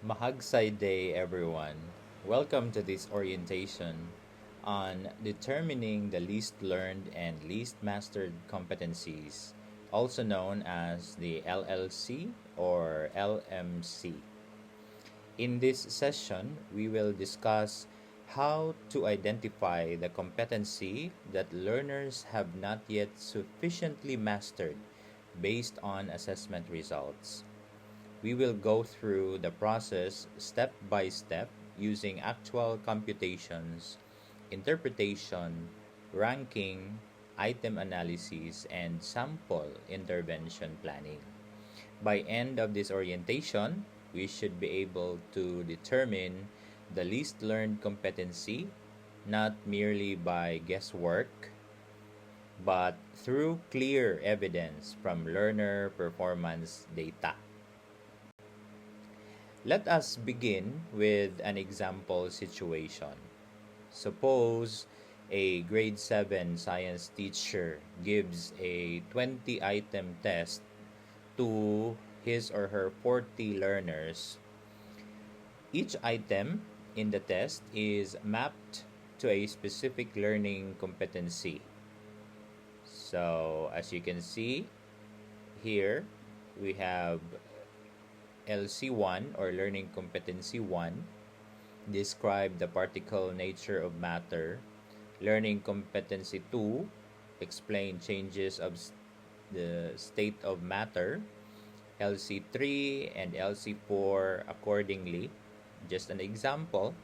Mahagsay Day, everyone. Welcome to this orientation on determining the least learned and least mastered competencies, also known as the LLC or LMC. In this session, we will discuss how to identify the competency that learners have not yet sufficiently mastered based on assessment results. We will go through the process step by step using actual computations, interpretation, ranking, item analysis, and sample intervention planning. By end of this orientation, we should be able to determine the least learned competency not merely by guesswork but through clear evidence from learner performance data. Let us begin with an example situation. Suppose a grade 7 science teacher gives a 20-item test to his or her 40 learners. Each item in the test is mapped to a specific learning competency. So, as you can see here, we have LC1 or Learning Competency 1, describe the particle nature of matter. Learning Competency 2, explain changes of the state of matter. LC3 and LC4 accordingly. Just an example,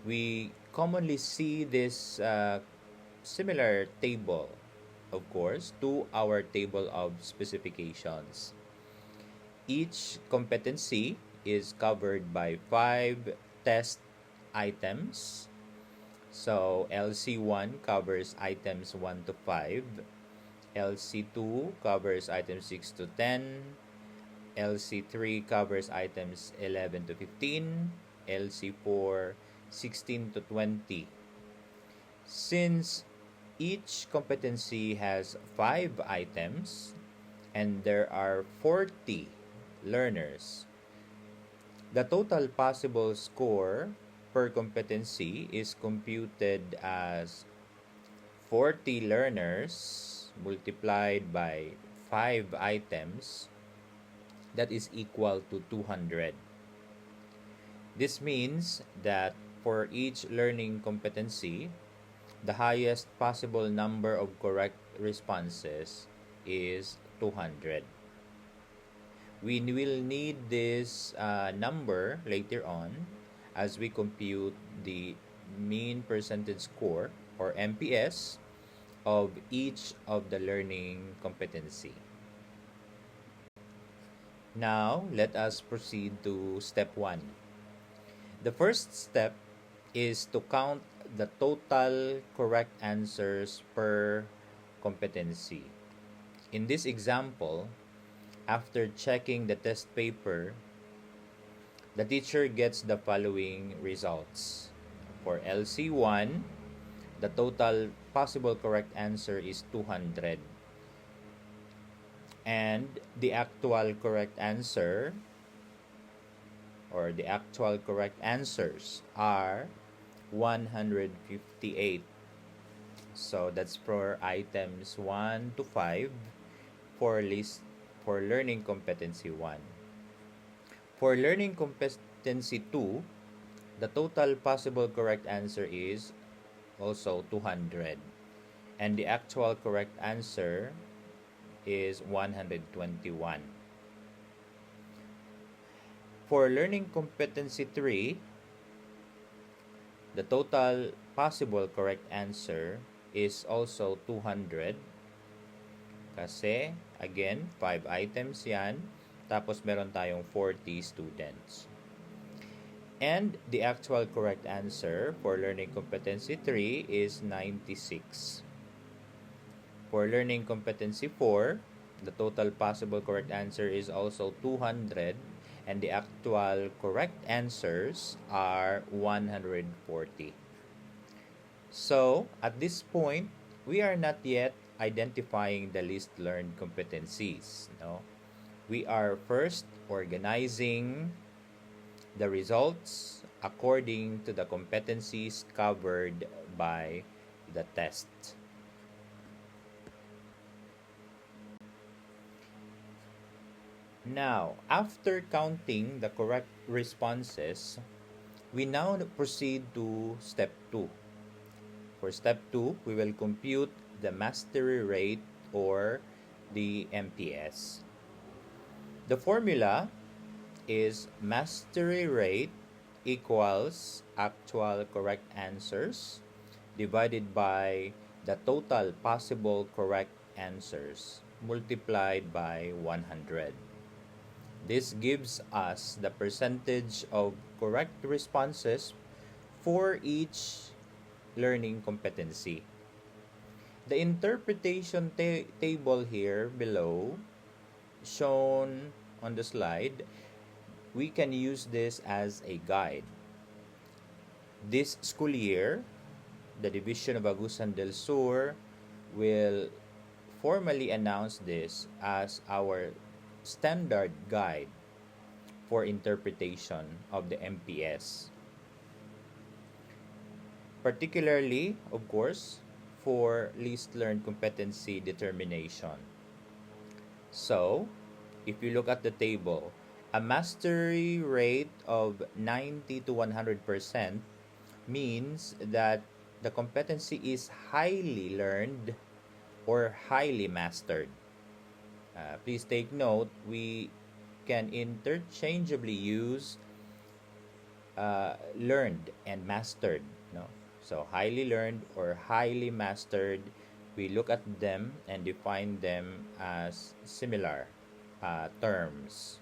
we commonly see this similar table, of course, to our table of specifications. Each competency is covered by 5 test items. So LC1 covers items 1 to 5, LC2 covers items 6 to 10, LC3 covers items 11 to 15, LC4 16 to 20. Since each competency has 5 items and there are 40 learners, the total possible score per competency is computed as 40 learners multiplied by 5 items, that is equal to 200. This means that for each learning competency, the highest possible number of correct responses is 200. We will need this number later on as we compute the mean percentage score or MPS of each of the learning competency. Now, let us proceed to step 1. The first step is to count the total correct answers per competency. In this example, after checking the test paper, the teacher gets the following results. For LC1, the total possible correct answer is 200. And the actual correct answer or the actual correct answers are 158. So that's for items 1 to 5 for learning competency 1. For learning competency 2, the total possible correct answer is also 200 and the actual correct answer is 121. For learning competency 3, the total possible correct answer is also 200 kasi again 5 items yan tapos meron tayong 40 students. And the actual correct answer for learning competency 3 is 96. For learning competency 4, the total possible correct answer is also 200 and the actual correct answers are 140. So, at this point, we are not yet identifying the least learned competencies. No? We are first organizing the results according to the competencies covered by the test. Now, after counting the correct responses, we now proceed to step 2. For step 2, we will compute the mastery rate or the MPS. The formula is mastery rate equals actual correct answers divided by the total possible correct answers multiplied by 100. This gives us the percentage of correct responses for each learning competency. The interpretation table here below, shown on the slide, we can use this as a guide. This school year, the Division of Agusan del Sur will formally announce this as our standard guide for interpretation of the MPS. Particularly, of course, for least learned competency determination. So, if you look at the table, a mastery rate of 90 to 100% means that the competency is highly learned or highly mastered. Please take note, we can interchangeably use learned and mastered. No? So, highly learned or highly mastered, we look at them and define them as similar terms.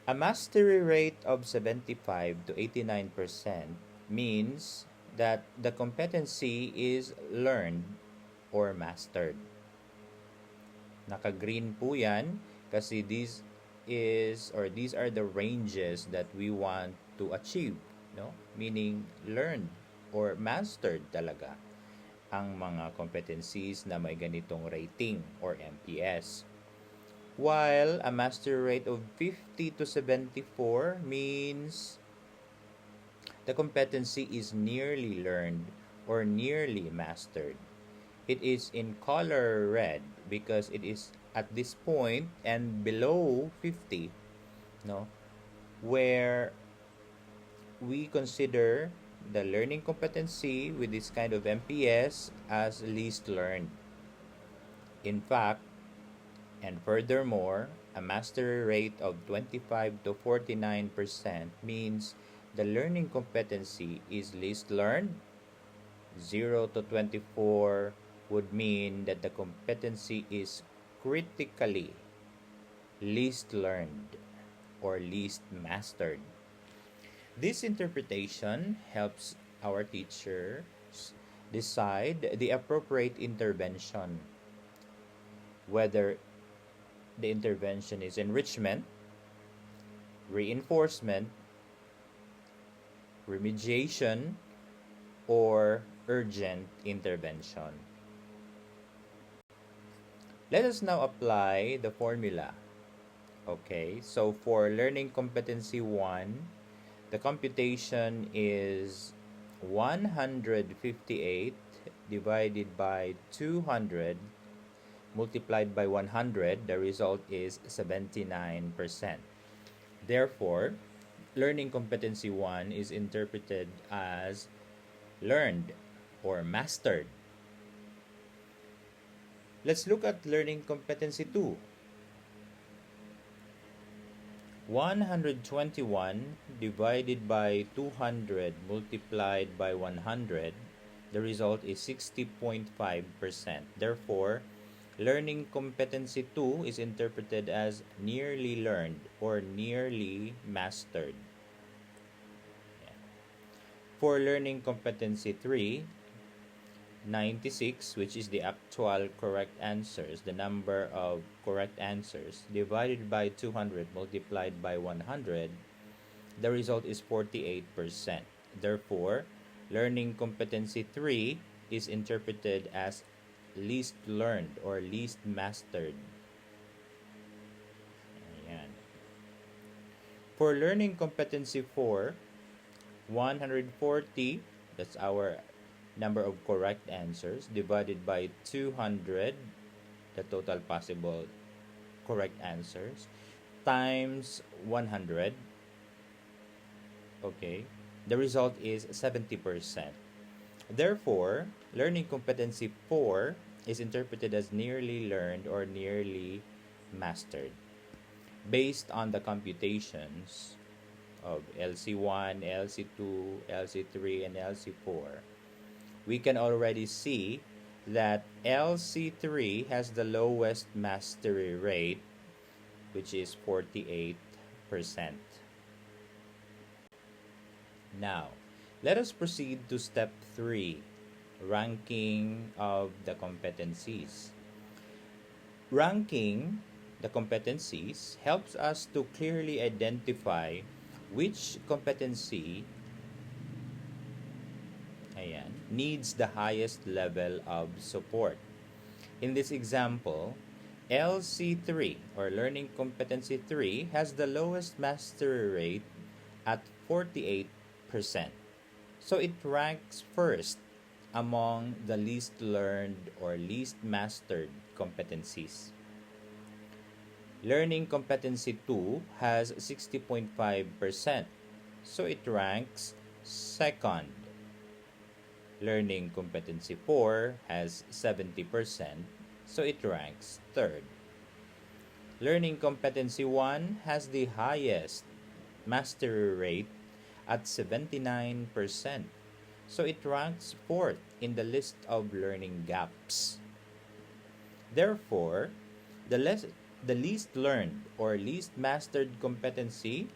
A mastery rate of 75 to 89% means that the competency is learned or mastered. Naka-green po yan kasi these are the ranges that we want to achieve, no? Meaning learned or mastered talaga ang mga competencies na may ganitong rating or MPS. While a mastery rate of 50 to 74 means the competency is nearly learned or nearly mastered. It is in color red because it is at this point and below 50, no, where we consider the learning competency with this kind of MPS as least learned. In fact, and furthermore, a mastery rate of 25 to 49% means the learning competency is least learned. 0 to 24 would mean that the competency is critically least learned or least mastered. This interpretation helps our teachers decide the appropriate intervention, whether the intervention is enrichment, reinforcement, remediation, or urgent intervention. Let us now apply the formula. Okay, so for learning competency 1, the computation is 158 divided by 200 multiplied by 100, the result is 79%. Therefore, learning competency 1 is interpreted as learned or mastered. Let's look at learning competency 2. 121 divided by 200 multiplied by 100, the result is 60.5%. Therefore, learning competency 2 is interpreted as nearly learned or nearly mastered. For learning competency 3, 96, which is the actual correct answers, the number of correct answers, divided by 200 multiplied by 100, the result is 48%. Therefore, learning competency 3 is interpreted as least learned or least mastered. Ayan. For learning competency 4, 140, that's our number of correct answers, divided by 200, the total possible correct answers, times 100. Okay, the result is 70%. Therefore, learning competency 4 is interpreted as nearly learned or nearly mastered based on the computations of LC1, LC2, LC3, and LC4. We can already see that LC3 has the lowest mastery rate, which is 48%. Now, let us proceed to step 3, ranking of the competencies. Ranking the competencies helps us to clearly identify which competency needs the highest level of support. In this example, LC3 or Learning Competency 3 has the lowest mastery rate at 48%. So it ranks first among the least learned or least mastered competencies. Learning Competency 2 has 60.5%, so it ranks second. Learning Competency 4 has 70%, so it ranks third. Learning Competency 1 has the highest mastery rate at 79%, so it ranks fourth in the list of learning gaps. Therefore, the least learned or least mastered competency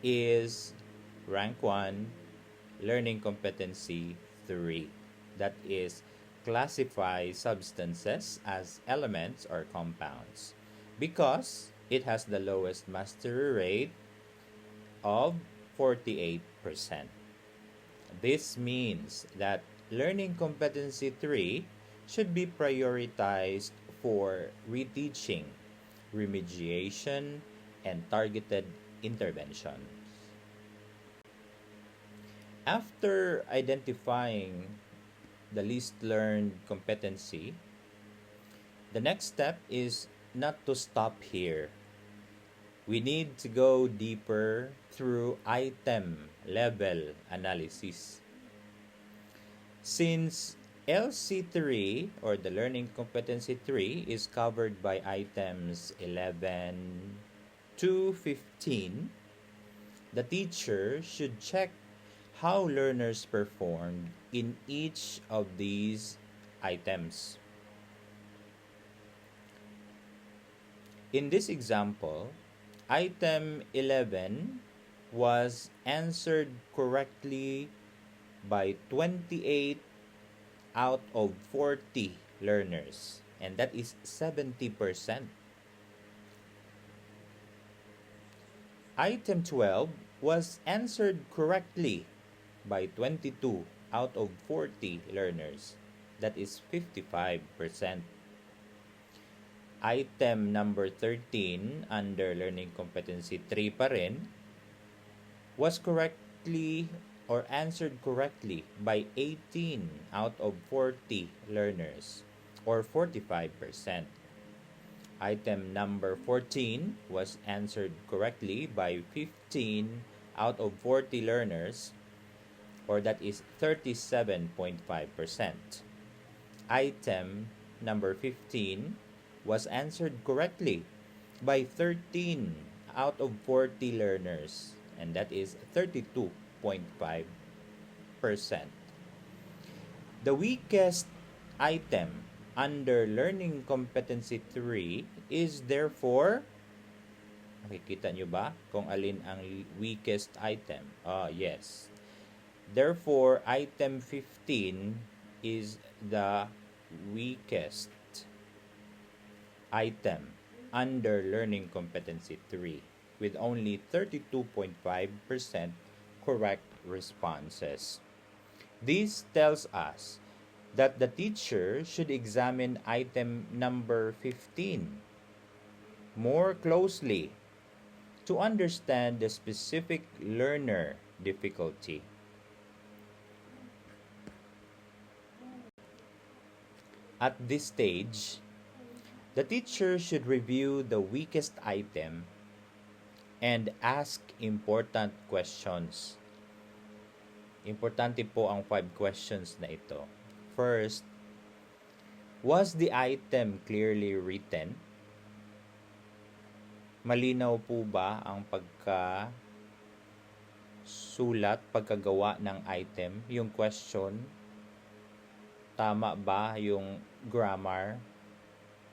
is rank 1, Learning Competency 3. That is, classify substances as elements or compounds, because it has the lowest mastery rate of 48%. This means that Learning Competency 3 should be prioritized for reteaching, remediation, and targeted interventions. After identifying the least learned competency, the next step is not to stop here. We need to go deeper through item level analysis. Since LC3 or the Learning Competency 3 is covered by items 11 to 15, the teacher should check how learners performed in each of these items. In this example, item 11 was answered correctly by 28 out of 40 learners, and that is 70%. Item 12 was answered correctly by 22 out of 40 learners, that is 55%. Item number 13 under Learning Competency 3 pa rin was correctly or answered correctly by 18 out of 40 learners, or 45%. Item number 14 was answered correctly by 15 out of 40 learners, or that is 37.5%. Item number 15 was answered correctly by 13 out of 40 learners, and that is 32.5%. The weakest item under Learning Competency 3 is therefore, nakikita nyo ba kung alin ang weakest item? Yes. Therefore, item 15 is the weakest item under Learning Competency 3, with only 32.5% correct responses. This tells us that the teacher should examine item number 15 more closely to understand the specific learner difficulty. At this stage, the teacher should review the weakest item and ask important questions. Importante po ang 5 questions na ito. First, was the item clearly written? Malinaw po ba ang pagkagawa ng item? Yung question, tama ba yung grammar?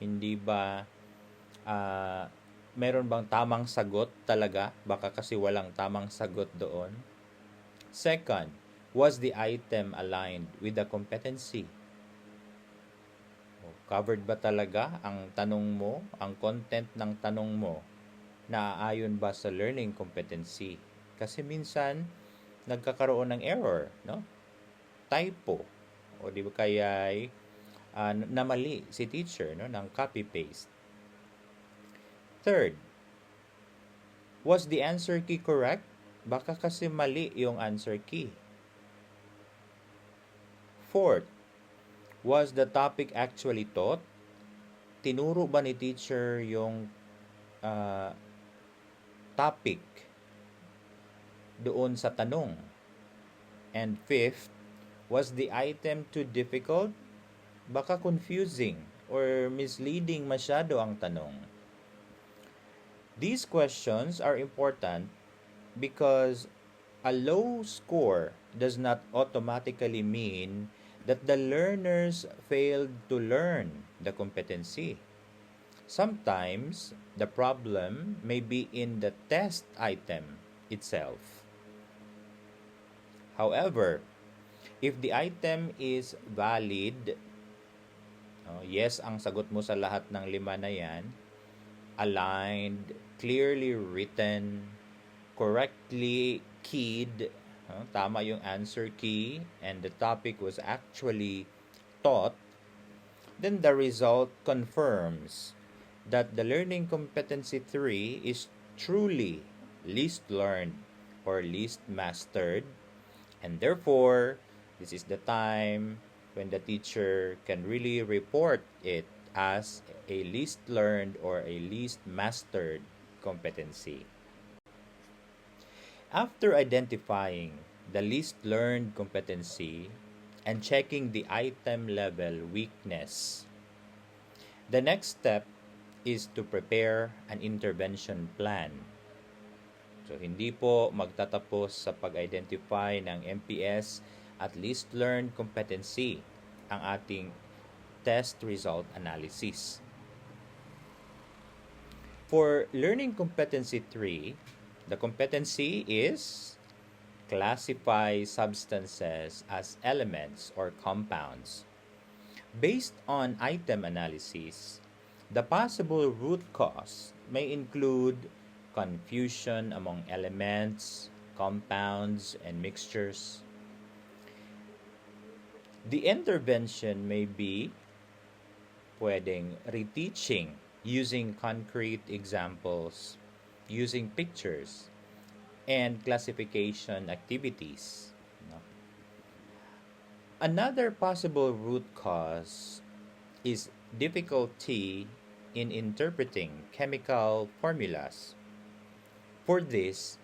Hindi ba meron bang tamang sagot talaga? Baka kasi walang tamang sagot doon. Second, was the item aligned with the competency? Covered ba talaga ang tanong mo, ang content ng tanong mo, naaayon ba sa learning competency? Kasi minsan, nagkakaroon ng error, no? Typo. O di ba kaya namali si teacher, no? Ng copy-paste. Third, was the answer key correct? Baka kasi mali yung answer key. Fourth, was the topic actually taught? Tinuro ba ni teacher yung topic doon sa tanong? And fifth, was the item too difficult? Baka confusing or misleading masyado ang tanong. These questions are important because a low score does not automatically mean that the learners failed to learn the competency. Sometimes, the problem may be in the test item itself. However, if the item is valid, yes ang sagot mo sa lahat ng 5 na yan, aligned, clearly written, correctly keyed, tama yung answer key, and the topic was actually taught, then the result confirms that the learning competency 3 is truly least learned or least mastered, and therefore, this is the time when the teacher can really report it as a least learned or a least mastered competency. After identifying the least learned competency and checking the item level weakness, the next step is to prepare an intervention plan. So, hindi po magtatapos sa pag-identify ng MPS at least learned competency ang ating test result analysis. For learning competency 3, the competency is classify substances as elements or compounds. Based on item analysis, the possible root cause may include confusion among elements, compounds, and mixtures. The intervention may be pwedeng reteaching using concrete examples, using pictures, and classification activities. Another possible root cause is difficulty in interpreting chemical formulas. For this,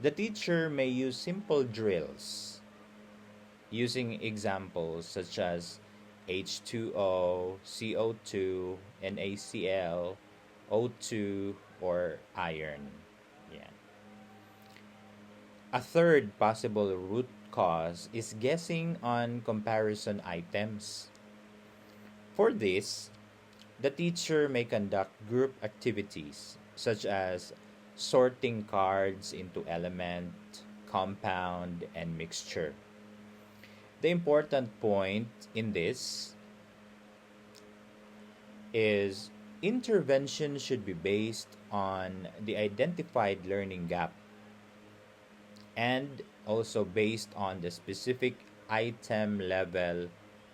the teacher may use simple drills using examples such as H2O, CO2, NaCl, O2, or iron. Yeah. A third possible root cause is guessing on comparison items. For this, the teacher may conduct group activities such as sorting cards into element, compound, and mixture. The important point in this is intervention should be based on the identified learning gap and also based on the specific item level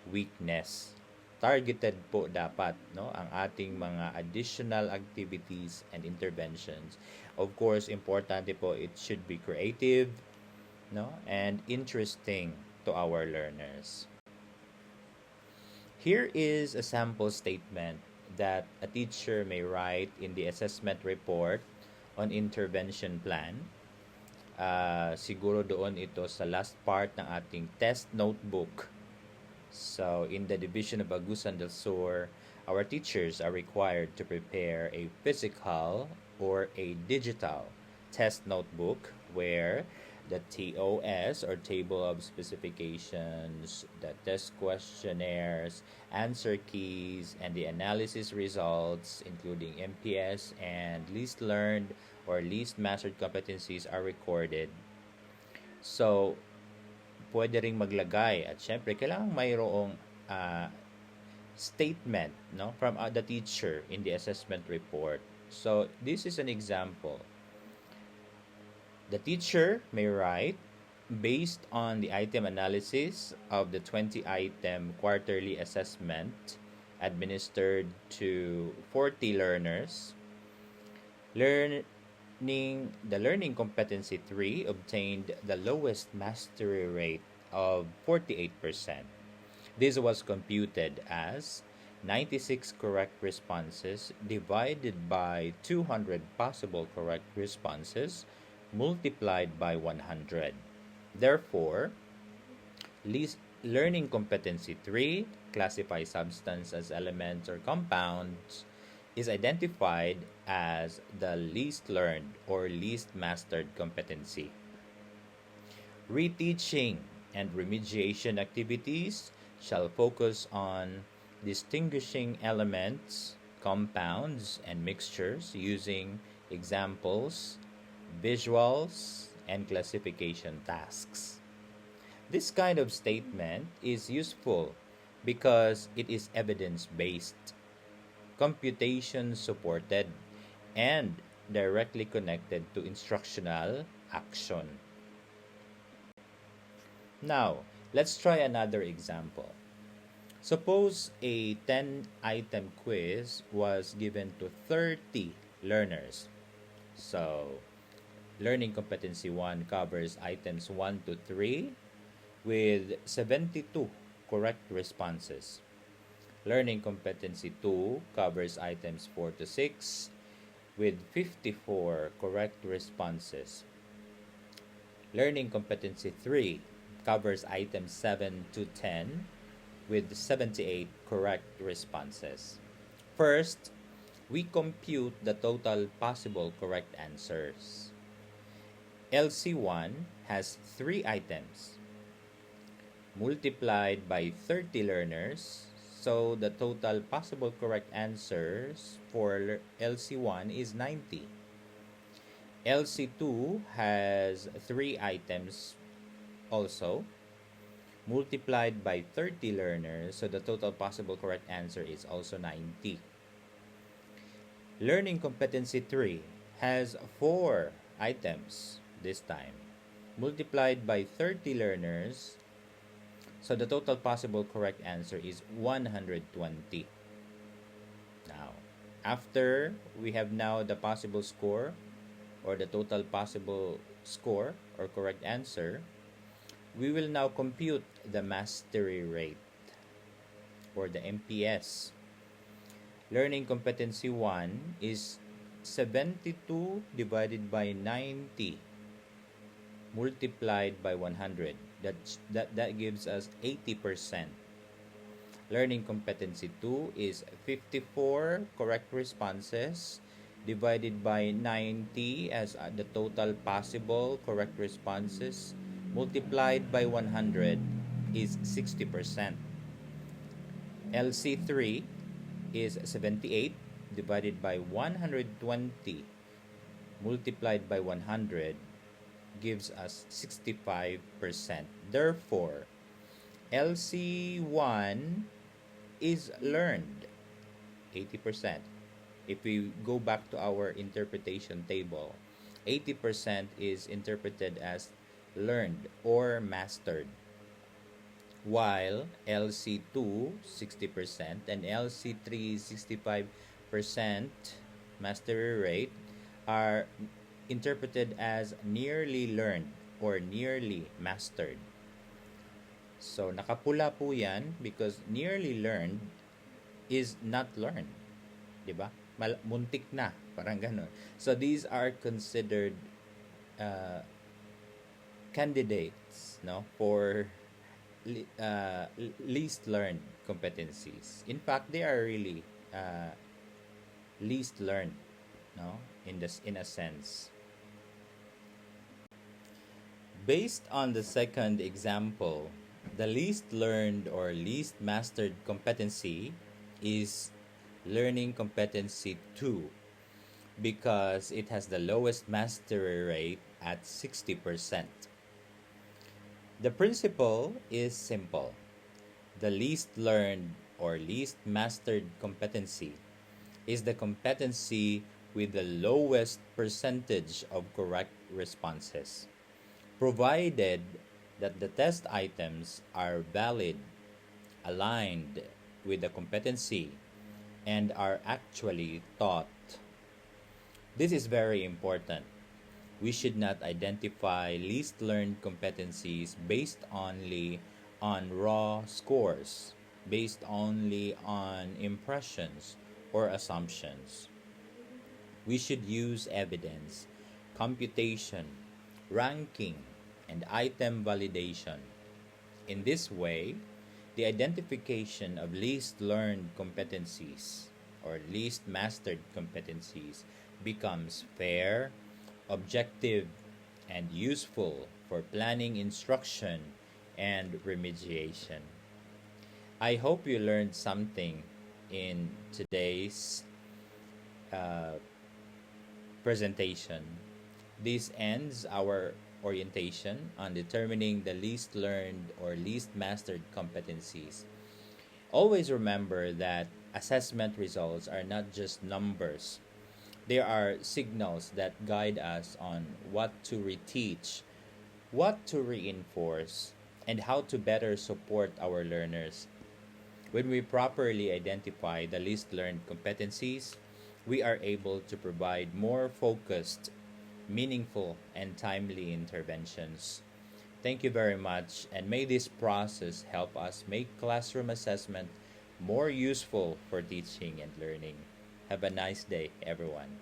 weakness. targeted po dapat, no, ang ating mga additional activities and interventions. Of course, importante po, it should be creative, no, and interesting to our learners. Here is a sample statement that a teacher may write in the assessment report on intervention plan. Siguro doon ito sa last part ng ating test notebook. So, in the division of Agusan del Sur, our teachers are required to prepare a physical or a digital test notebook where the TOS or Table of Specifications, the test questionnaires, answer keys, and the analysis results, including MPS and least learned or least mastered competencies, are recorded. So, pwede ring maglagay at syempre kailangan mayroong statement, no, from the teacher in the assessment report. So this is an example. The teacher may write, based on the item analysis of the 20-item quarterly assessment administered to 40 learners, the learning competency 3 obtained the lowest mastery rate of 48%. This was computed as 96 correct responses divided by 200 possible correct responses multiplied by 100. Therefore, learning competency 3, classify substance as elements or compounds, is identified as the least learned or least mastered competency. Reteaching and remediation activities shall focus on distinguishing elements, compounds, and mixtures using examples, visuals, and classification tasks. This kind of statement is useful because it is evidence-based, computation-supported, and directly connected to instructional action. Now, let's try another example. Suppose a 10-item quiz was given to 30 learners. So, Learning Competency 1 covers items 1 to 3 with 72 correct responses. Learning Competency 2 covers items 4 to 6 with 54 correct responses. Learning Competency 3 covers items 7 to 10 with 78 correct responses. First, we compute the total possible correct answers. LC1 has 3 items multiplied by 30 learners, so the total possible correct answers for LC1 is 90. LC2 has 3 items also multiplied by 30 learners, so the total possible correct answer is also 90. Learning Competency 3 has 4 items this time multiplied by 30 learners, so the total possible correct answer is 120. Now, after we have now the possible score or the total possible score or correct answer, we will now compute the mastery rate or the MPS. Learning Competency 1 is 72 divided by 90 multiplied by 100. That gives us 80%. Learning Competency 2 is 54 correct responses divided by 90 as the total possible correct responses multiplied by 100 is 60%. LC3 is 78 divided by 120 multiplied by 100 gives us 65%. Therefore, LC1 is learned 80%. If we go back to our interpretation table, 80% is interpreted as learned or mastered, while LC2 60% and LC3 65% mastery rate are interpreted as nearly learned or nearly mastered. So nakapula po yan because nearly learned is not learned. 'Di ba? Muntik na, parang ganun. So these are considered uh, candidates, no, for least learned competencies. In fact, they are really least learned, no, in a sense. Based on the second example, the least learned or least mastered competency is learning competency 2 because it has the lowest mastery rate at 60%. The principle is simple. The least learned or least mastered competency is the competency with the lowest percentage of correct responses, provided that the test items are valid, aligned with the competency, and are actually taught. This is very important. We should not identify least learned competencies based only on raw scores, based only on impressions or assumptions. We should use evidence, computation, ranking, and item validation. In this way, the identification of least learned competencies or least mastered competencies becomes fair, objective, and useful for planning instruction and remediation. I hope you learned something in today's uh, presentation. This ends our orientation on determining the least learned or least mastered competencies. Always remember that assessment results are not just numbers. They are signals that guide us on what to reteach, what to reinforce, and how to better support our learners. When we properly identify the least learned competencies, we are able to provide more focused, meaningful, and timely interventions. Thank you very much, and may this process help us make classroom assessment more useful for teaching and learning. Have a nice day, everyone.